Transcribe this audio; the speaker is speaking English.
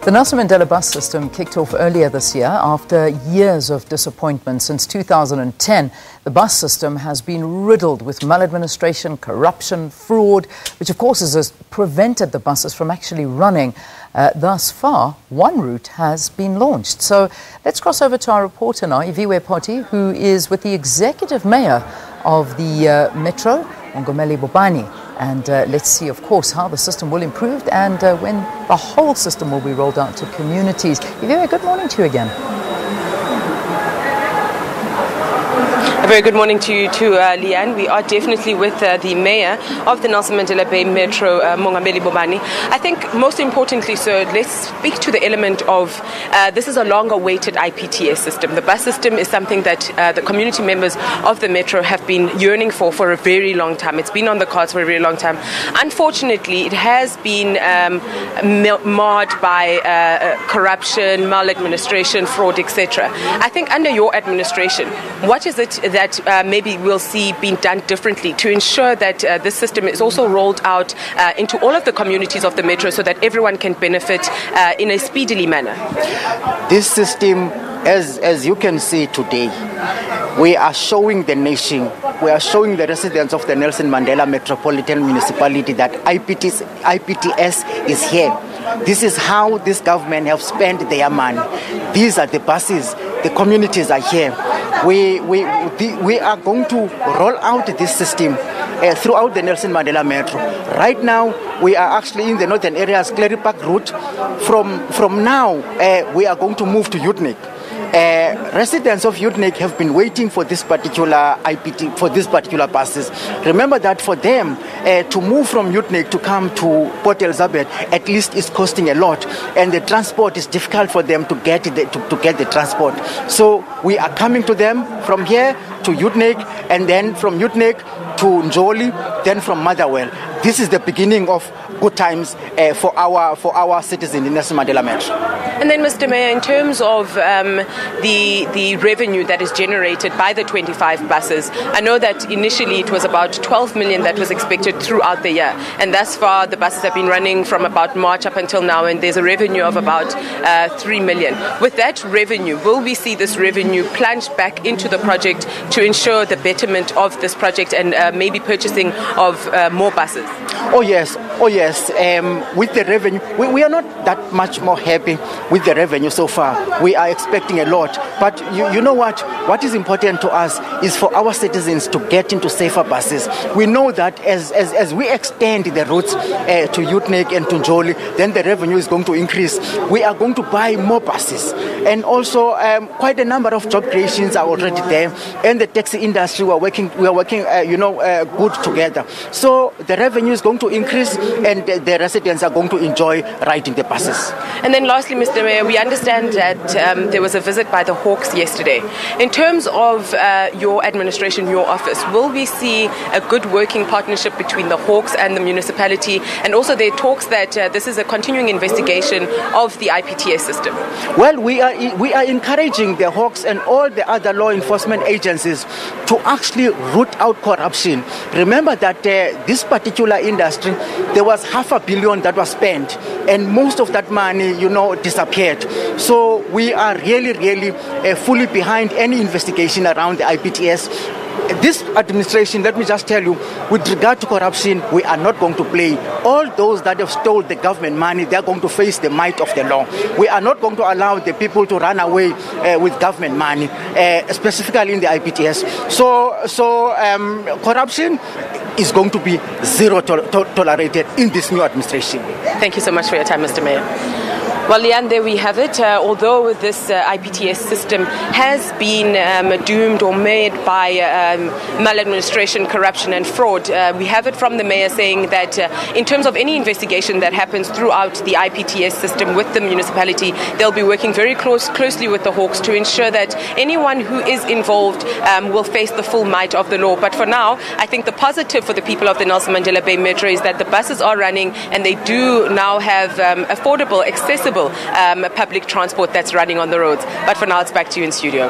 The Nelson Mandela bus system kicked off earlier this year after years of disappointment. Since 2010, the bus system has been riddled with maladministration, corruption, fraud, which of course has prevented the buses from actually running. Thus far, one route has been launched. So let's cross over to our reporter now, Iviwe Poti, who is with the executive mayor of the Metro, Mongameli Bobani. And let's see, of course, how the system will improve and when the whole system will be rolled out to communities. Iviwe, good morning to you again. A very good morning to you too, Leanne. We are definitely with the mayor of the Nelson Mandela Bay Metro, Mongameli Bobani. I think most importantly, sir, let's speak to the element of this is a long-awaited IPTS system. The bus system is something that the community members of the Metro have been yearning for a very long time. It's been on the cards for a very long time. Unfortunately, it has been marred by corruption, maladministration, fraud, etc. I think under your administration, what is it that maybe we'll see being done differently to ensure that this system is also rolled out into all of the communities of the Metro so that everyone can benefit in a speedily manner? This system, as you can see today, we are showing the nation, we are showing the residents of the Nelson Mandela Metropolitan Municipality that IPTS is here. This is how this government have spent their money. These are the buses, the communities are here. We are going to roll out this system throughout the Nelson Mandela Metro. Right now, we are actually in the northern areas, Clary Park route. From now, we are going to move to Utnik. Residents of Utnik have been waiting for this particular IPT, for this particular buses. Remember that for them to move from Utnik to come to Port Elizabeth, at least is costing a lot, and the transport is difficult for them to get the transport. So we are coming to them from here to Utnik, and then from Utnik to Njoli, then from Motherwell. This is the beginning of good times for our citizens in Nelson Mandela Metro. And then, Mr. Mayor, in terms of the revenue that is generated by the 25 buses, I know that initially it was about 12 million that was expected throughout the year. And thus far, the buses have been running from about March up until now, and there's a revenue of about 3 million. With that revenue, will we see this revenue plunged back into the project to ensure the betterment of this project and maybe purchasing of more buses? Oh yes. With the revenue, we are not that much more happy with the revenue so far. We are expecting a lot. But you know what? What is important to us is for our citizens to get into safer buses. We know that as we extend the routes to Utnik and to Njoli, then the revenue is going to increase. We are going to buy more buses. And also, quite a number of job creations are already there. And the taxi industry, we are working good together. So the revenue is going to increase, and the residents are going to enjoy riding the buses. And then lastly, Mr. Mayor, we understand that there was a visit by the Hawks yesterday. In terms of your administration, your office, will we see a good working partnership between the Hawks and the municipality? And also there are talks that this is a continuing investigation of the IPTS system. Well, we are encouraging the Hawks and all the other law enforcement agencies to actually root out corruption. Remember that this particular industry, there was $500 million that was spent, and most of that money, disappeared. So we are really fully behind any investigation around the IPTS. This administration, let me just tell you, with regard to corruption, we are not going to play. All those that have stole the government money, they are going to face the might of the law. We are not going to allow the people to run away with government money, specifically in the IPTS. So corruption is going to be zero tolerated in this new administration. Thank you so much for your time, Mr. Mayor. Well, Leanne, there we have it. Although this IPTS system has been doomed or made by maladministration, corruption and fraud, we have it from the mayor saying that in terms of any investigation that happens throughout the IPTS system with the municipality, they'll be working very closely with the Hawks to ensure that anyone who is involved will face the full might of the law. But for now, I think the positive for the people of the Nelson Mandela Bay Metro is that the buses are running and they do now have affordable, accessible public transport that's running on the roads. But for now, it's back to you in studio.